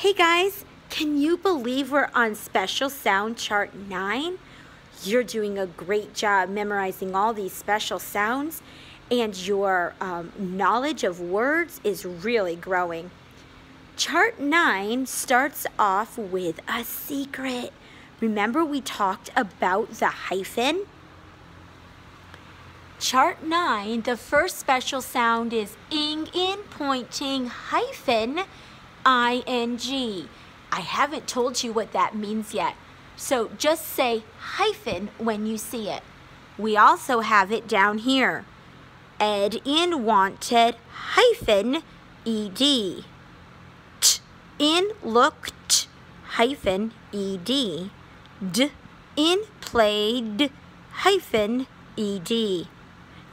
Hey guys, can you believe we're on special sound chart 9? You're doing a great job memorizing all these special sounds, and your knowledge of words is really growing. Chart 9 starts off with a secret. Remember we talked about the hyphen? Chart 9, the first special sound is ing in pointing hyphen ing. I haven't told you what that means yet, so just say hyphen when you see it. We also have it down here. Ed in wanted hyphen ed. T in looked hyphen ed. D in played hyphen ed.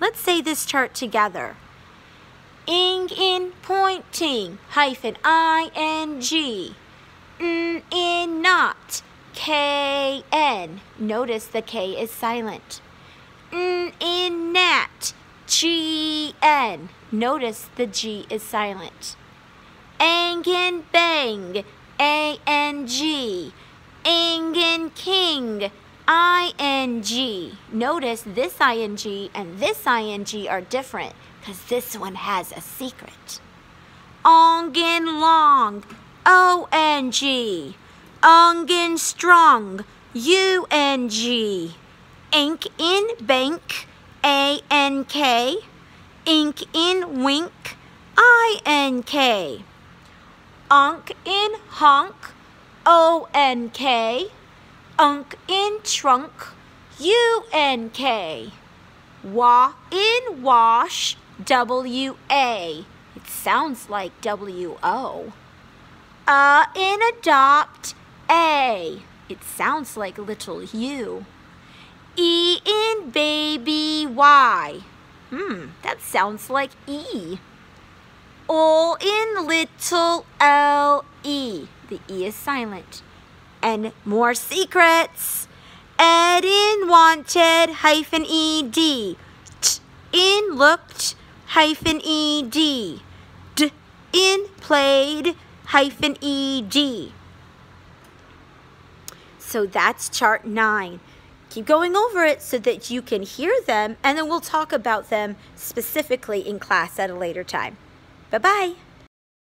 Let's say this chart together. Ing in pointing hyphen ing. N in not kn. Notice the K is silent. N in nat gn. Notice the G is silent. Ang in bang ang. Ing in king ing. Notice this ing and this ing are different because this one has a secret. Ong in long ong. Ong in strong ung. Ink in bank ank. Ink in wink ink. Onk in honk onk. Unk in trunk unk. Wa in wash wa. It sounds like wo. In adopt a. It sounds like little u. E in baby y. That sounds like e. O in little le. The e is silent. And more secrets. Ed in wanted hyphen ed. T in looked hyphen ed. D in played hyphen ed. So that's chart 9. Keep going over it so that you can hear them, and then we'll talk about them specifically in class at a later time. Bye-bye.